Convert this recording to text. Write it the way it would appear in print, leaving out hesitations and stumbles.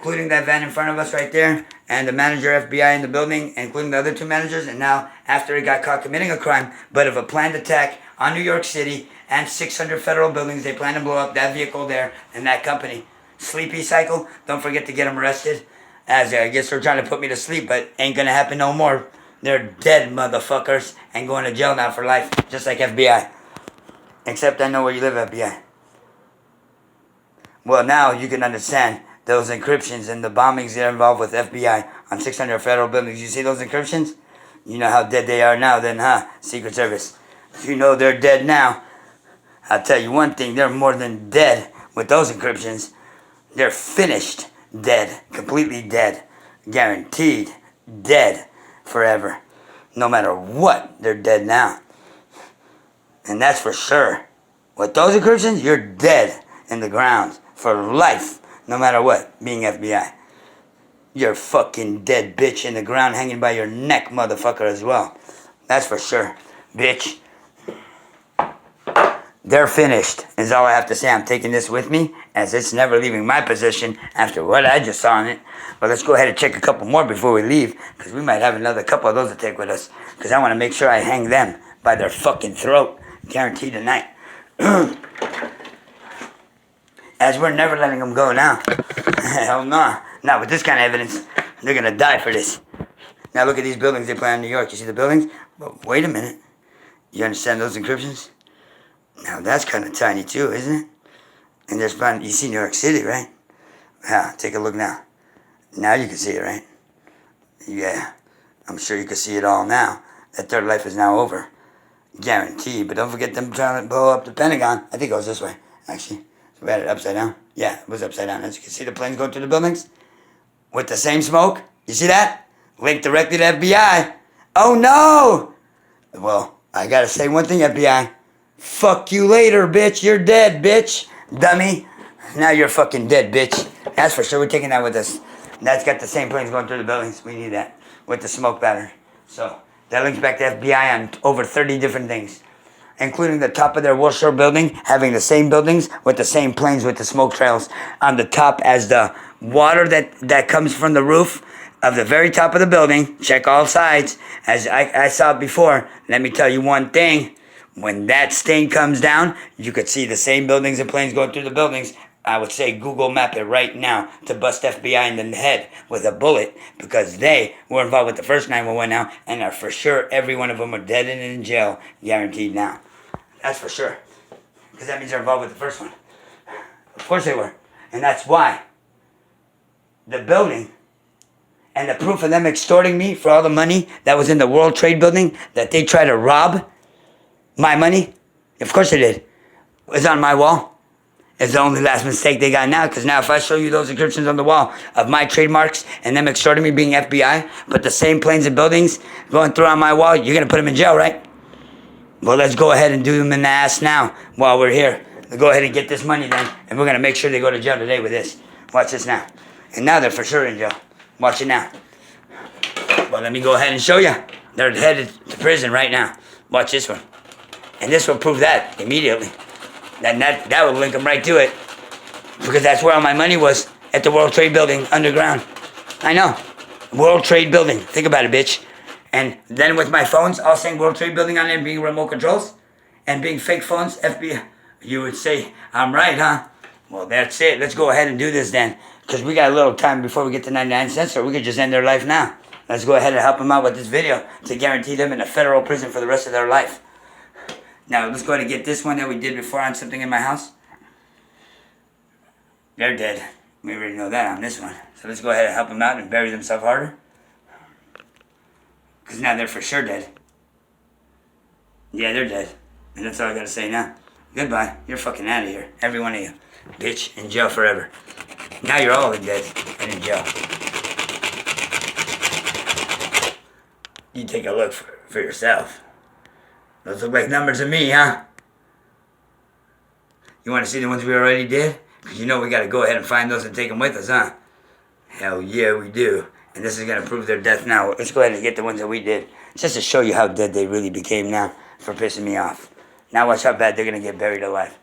including that van in front of us right there, and the manager FBI in the building, including the other two managers. And now, after he got caught committing a crime, but of a planned attack on New York City and 600 federal buildings, they plan to blow up that vehicle there and that company. Sleepy Cycle, don't forget to get them arrested. As I guess they're trying to put me to sleep, but ain't gonna happen no more. They're dead, motherfuckers, and going to jail now for life, just like FBI. Except I know where you live, FBI. Well, now you can understand those encryptions and the bombings that are involved with FBI on 600 federal buildings. You see those encryptions? You know how dead they are now then, huh? Secret Service. You know they're dead now. I'll tell you one thing, they're more than dead with those encryptions. They're finished dead. Completely dead. Guaranteed dead forever. No matter what, they're dead now. And that's for sure. With those encryptions, you're dead in the ground for life. No matter what, being FBI. You're fucking dead, bitch, in the ground hanging by your neck, motherfucker, as well. That's for sure, bitch. They're finished, is all I have to say. I'm taking this with me, as it's never leaving my position after what I just saw in it. But let's go ahead and check a couple more before we leave, because we might have another couple of those to take with us. Because I want to make sure I hang them by their fucking throat. Guaranteed tonight. As we're never letting them go now. Hell no. Not with this kind of evidence. They're going to die for this. Now look at these buildings they play in New York. You see the buildings? But wait a minute. You understand those encryptions? Now that's kind of tiny too, isn't it? And there's one, you see New York City, right? Yeah, take a look now. Now you can see it, right? Yeah, I'm sure you can see it all now. That third life is now over. Guaranteed. But don't forget them trying to blow up the Pentagon. I think it goes this way, actually. So we had it upside down. Yeah, it was upside down. As you can see the planes going through the buildings. With the same smoke. You see that? Linked directly to FBI. Oh no! Well, I gotta say one thing, FBI. Fuck you later, bitch. You're dead, bitch. Dummy. Now you're fucking dead, bitch. That's for sure. We're taking that with us. That's got the same planes going through the buildings. We need that. With the smoke pattern. So, that links back to FBI on over 30 different things. Including the top of their Wilshire building, having the same buildings with the same planes with the smoke trails on the top as the water that comes from the roof of the very top of the building. Check all sides. As I saw it before, let me tell you one thing. When that stain comes down, you could see the same buildings and planes going through the buildings. I would say Google map it right now to bust FBI in the head with a bullet because they were involved with the first 911 now and are for sure every one of them are dead and in jail, guaranteed now. That's for sure. Because that means they're involved with the first one. Of course they were. And that's why the building and the proof of them extorting me for all the money that was in the World Trade Building that they tried to rob my money, of course they did, it's on my wall. It's the only last mistake they got now, because now if I show you those encryptions on the wall of my trademarks and them extorting me being FBI, but the same planes and buildings going through on my wall, you're going to put them in jail, right? Well, let's go ahead and do them in the ass now while we're here. Let's go ahead and get this money then, and we're going to make sure they go to jail today with this. Watch this now. And now they're for sure in jail. Watch it now. Well, let me go ahead and show you. They're headed to prison right now. Watch this one. And this will prove that immediately. That will link them right to it. Because that's where all my money was. At the World Trade Building, underground. I know. World Trade Building. Think about it, bitch. And then with my phones, all saying World Trade Building on there being remote controls. And being fake phones, FBI. You would say, I'm right, huh? Well, that's it. Let's go ahead and do this then. Because we got a little time before we get to 99 cents, or we could just end their life now. Let's go ahead and help them out with this video to guarantee them in a federal prison for the rest of their life. Now, let's go ahead and get this one that we did before on something in my house. They're dead. We already know that on this one. So let's go ahead and help them out and bury themselves harder. Because now they're for sure dead. Yeah, they're dead. And that's all I gotta say now. Goodbye. You're fucking out of here. Every one of you. Bitch, in jail forever. Now you're all dead and in jail. You take a look for yourself. Those look like numbers to me, huh? You want to see the ones we already did? Because you know we got to go ahead and find those and take them with us, huh? Hell yeah, we do. And this is going to prove their death now. Let's go ahead and get the ones that we did. Just to show you how dead they really became now for pissing me off. Now watch how bad they're going to get buried alive.